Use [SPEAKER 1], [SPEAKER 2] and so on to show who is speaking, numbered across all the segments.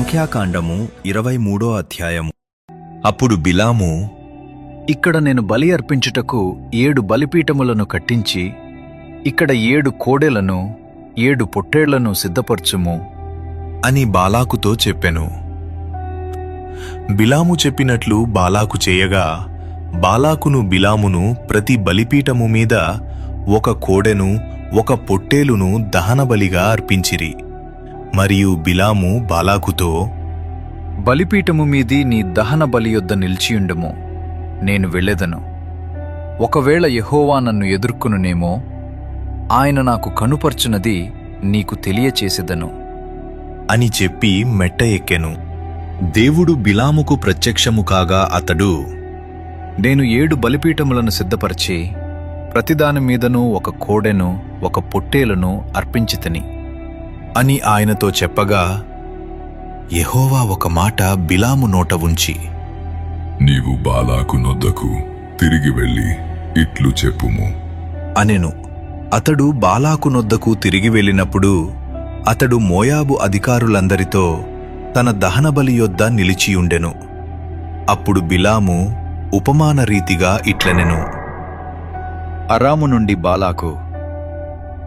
[SPEAKER 1] సంఖ్యాకాండము 23 అధ్యాయము. అప్పుడు బిలాము,
[SPEAKER 2] ఇక్కడ నేను బలి అర్పించుటకు 7 బలిపీఠములను కట్టించి ఇక్కడ 7 కోడెలను 7 పొట్టేళ్లను సిద్ధపరచుము
[SPEAKER 1] అని బాలాకుతో చెప్పెను. బిలాము చెప్పినట్లు బాలాకు చేయగా, బాలాకును బిలామును ప్రతి బలిపీఠము మీద 1 కోడెను 1 పొట్టేలును దహనబలిగా అర్పించిరి. మరియు బిలాము బాలాకుతో,
[SPEAKER 2] బలిపీఠము మీది నీ దహన బలి యొద్ద నిలిచియుండుము, నేను వెళ్ళెదను. ఒకవేళ యెహోవా నన్ను ఎదుర్కొనునేమో, ఆయన నాకు కనుపర్చునది నీకు తెలియచేసెదను
[SPEAKER 1] అని చెప్పి మెట్ట ఎక్కెను. దేవుడు బిలాముకు ప్రత్యక్షము కాగా అతడు,
[SPEAKER 2] నేను 7 బలిపీఠములను సిద్ధపరిచి ప్రతిదాని మీదనూ 1 కోడెను 1 పొట్టేలును అర్పించితిని
[SPEAKER 1] అని ఆయనతో చెప్పగా, యెహోవా ఒక మాట బిలాము నోట ఉంచి,
[SPEAKER 3] నీవు బాలాకు నొద్దకు తిరిగి వెళ్ళి ఇట్లు చెప్పుము
[SPEAKER 1] అనెను. అతడు బాలాకు నొద్దకు తిరిగి వెళ్ళినప్పుడు అతడు మోయాబు అధికారులందరితో తన దహనబలి యొద్ద నిలిచియుండెను. అప్పుడు బిలాము ఉపమాన రీతిగా ఇట్లనెను.
[SPEAKER 2] అరాము నుండి బాలాకు,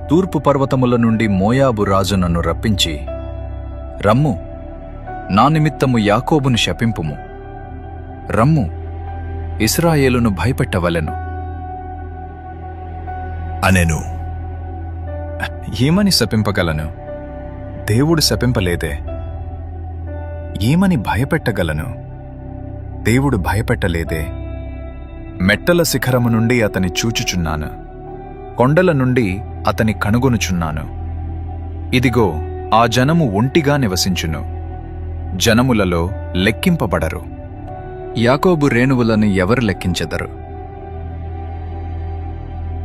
[SPEAKER 2] తూర్పు పర్వతముల నుండి మోయాబు రాజు నన్ను రప్పించి, రమ్ము, నా నిమిత్తము యాకోబును శపింపుము, రమ్ము, ఇశ్రాయేలును భయపెట్టవలెను
[SPEAKER 1] అనెను.
[SPEAKER 2] ఏమని శపింపగలను? దేవుడు శపింపలేదే. ఏమని భయపెట్టగలను? దేవుడు భయపెట్టలేదే. మెట్టల శిఖరము నుండి అతని చూచుచున్నాను, కొండల నుండి అతని కనుగొనుచున్నాను. ఇదిగో, ఆ జనము ఒంటిగా నివసించును, జనములలో లెక్కింపబడరు. యాకోబు రేణువులను ఎవరు లెక్కించెదరు?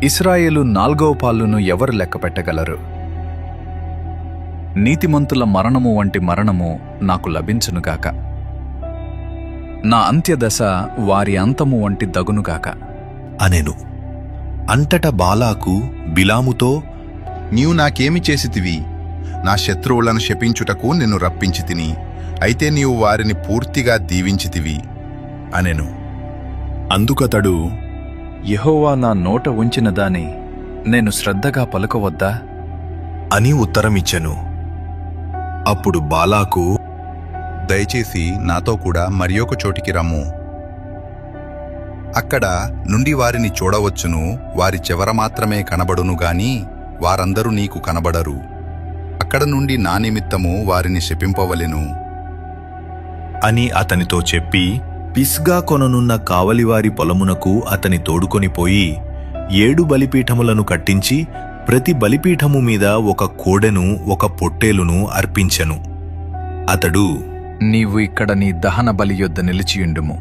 [SPEAKER 2] ఇశ్రాయేలు 4వ పాలును ఎవరు లెక్కపెట్టగలరు? నీతిమంతుల మరణము వంటి మరణము నాకు లభించునుగాక, నా అంత్యదశ వారి అంతము వంటి దగునుగాక
[SPEAKER 1] అనెను. అంతట బాలాకు బిలాముతో,
[SPEAKER 4] నీవు నాకేమి చేసితివి? నా శత్రువులను శపించుటకు నిన్ను రప్పించితిని, అయితే నీవు వారిని పూర్తిగా దీవించితివి
[SPEAKER 1] అనెను. అందుకతడు,
[SPEAKER 2] యెహోవా నా నోట ఉంచిన దాని నేను శ్రద్ధగా పలుకవద్దా
[SPEAKER 1] అని ఉత్తరమిచ్చెను. అప్పుడు బాలాకు,
[SPEAKER 4] దయచేసి నాతో కూడా మరి ఒక చోటికి రమ్ము, అక్కడ నుండి వారిని చూడవచ్చును, వారి చివర మాత్రమే కనబడును గాని వారందరూ నీకు కనబడరు. అక్కడ నుండి నా నిమిత్తము వారిని శపింపవలెను
[SPEAKER 1] అని అతనితో చెప్పి, పిస్గా కొననున్న కావలివారి పొలమునకు అతని తోడుకొనిపోయి 7 బలిపీఠములను కట్టించి ప్రతి బలిపీఠము మీద 1 కోడెను 1 పొట్టేలును అర్పించెను. అతడు,
[SPEAKER 2] నీవు ఇక్కడ నీ దహన బలి యొద్ద నిలిచియుండుము,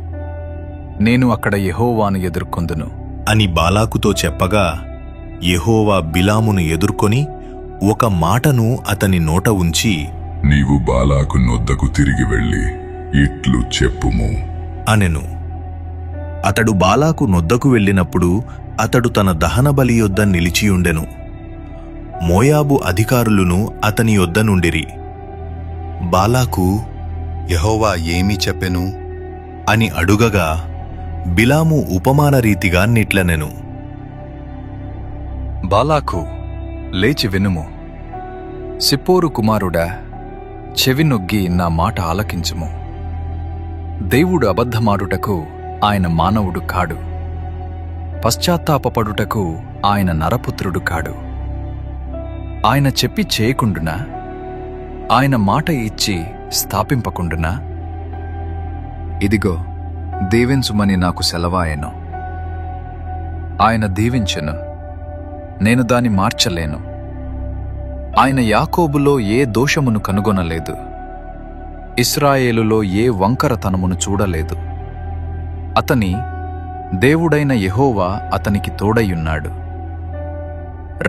[SPEAKER 2] నేను అక్కడ యెహోవాను ఎదుర్కొందును
[SPEAKER 1] అని బాలాకుతో చెప్పగా, యెహోవా బిలామును ఎదుర్కొని ఒక మాటను అతని నోట ఉంచి,
[SPEAKER 3] నీవు బాలాకు నొద్దకు తిరిగి వెళ్ళి ఇట్లు చెప్పుము
[SPEAKER 1] అనెను. అతడు బాలాకు నొద్దకు వెళ్ళినప్పుడు అతడు తన దహనబలి యొద్ద నిలిచియుండెను. మోయాబు అధికారులును అతని యొద్ద నుండిరి. బాలాకు,
[SPEAKER 4] యెహోవా ఏమీ చెప్పెను
[SPEAKER 1] అని అడుగగా, బిలాము ఉపమాన రీతిగా నిట్లనెను.
[SPEAKER 2] బాలాకు, లేచి వినుము, సిప్పోరు కుమారుడా, చెవి నొగ్గి నా మాట ఆలకించుము. దేవుడు అబద్ధమాడుటకు ఆయన మానవుడు కాడు, పశ్చాత్తాపపడుటకు ఆయన నరపుత్రుడు కాడు. ఆయన చెప్పి చేయకుండునా? ఆయన మాట ఇచ్చి స్థాపింపకుండునా? ఇదిగో, దీవించుమని నాకు సెలవాయెను, ఆయన దీవించెను, నేను దాని మార్చలేను. ఆయన యాకోబులో ఏ దోషమును కనుగొనలేదు, ఇశ్రాయేలులో ఏ వంకరతనమును చూడలేదు. అతని దేవుడైన యెహోవా అతనికి తోడయ్యున్నాడు.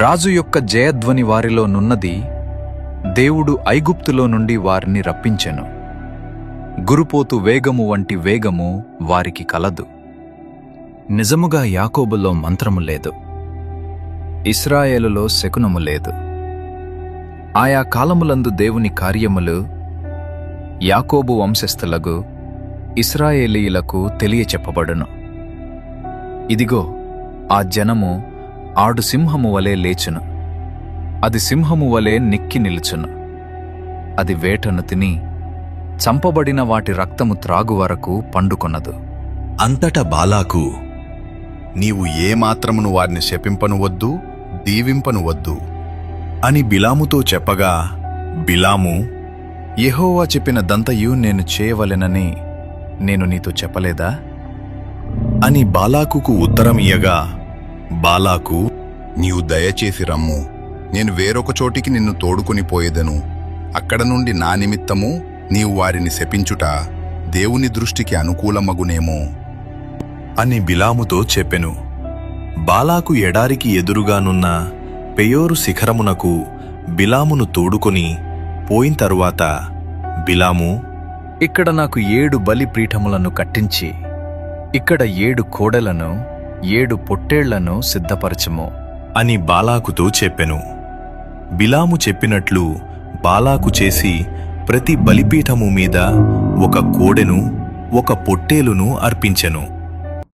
[SPEAKER 2] రాజు యొక్క జయధ్వని వారిలో నున్నది, దేవుడు ఐగుప్తులో నుండి వారిని రప్పించెను. గురుపోతు వేగము వంటి వేగము వారికి కలదు. నిజముగా యాకోబులో మంత్రము లేదు, ఇశ్రాయేలులో శకునము లేదు. ఆయా కాలములందు దేవుని కార్యములు యాకోబు వంశస్థులకు ఇశ్రాయేలీయులకు తెలియచెప్పబడును. ఇదిగో, ఆ జనము ఆడు సింహము వలె లేచును. అది సింహము వలె నిక్కి నిలుచును. అది వేటను తిని చంపబడిన వాటి రక్తము త్రాగు వరకు పండుకొనదు.
[SPEAKER 1] అంతటా బాలాకు,
[SPEAKER 4] నీవు ఏమాత్రమును వారిని శపింపను వద్దు, దీవింపను వద్దు
[SPEAKER 1] అని బిలాముతో చెప్పగా, బిలాము,
[SPEAKER 2] యెహోవా చెప్పినదంతయు నేను చేయవలెనని నేను నీతో చెప్పలేదా?
[SPEAKER 1] అని బాలాకుకు ఉత్తరమియ్యగా, బాలాకు,
[SPEAKER 4] నీవు దయచేసి రమ్ము, నేను వేరొక చోటికి నిన్ను తోడుకొని పోయేదను. అక్కడ నుండి నా నిమిత్తము నీవు వారిని శపించుట దేవుని దృష్టికి అనుకూలమగునేమో
[SPEAKER 1] అని బిలాముతో చెప్పెను. బాలాకు ఎడారికి ఎదురుగానున్న పెయోరు శిఖరమునకు బిలామును తోడుకొని పోయిన తరువాత బిలాము,
[SPEAKER 2] ఇక్కడ నాకు 7 బలిపీఠములను కట్టించి ఇక్కడ 7 కోడెలను 7 పొట్టేళ్లను సిద్ధపరచుము
[SPEAKER 1] అని బాలాకుతో చెప్పెను. బిలాము చెప్పినట్లు బాలాకు చేసి ప్రతి బలిపీఠము మీద 1 కోడెను 1 పొట్టేలును అర్పించెను.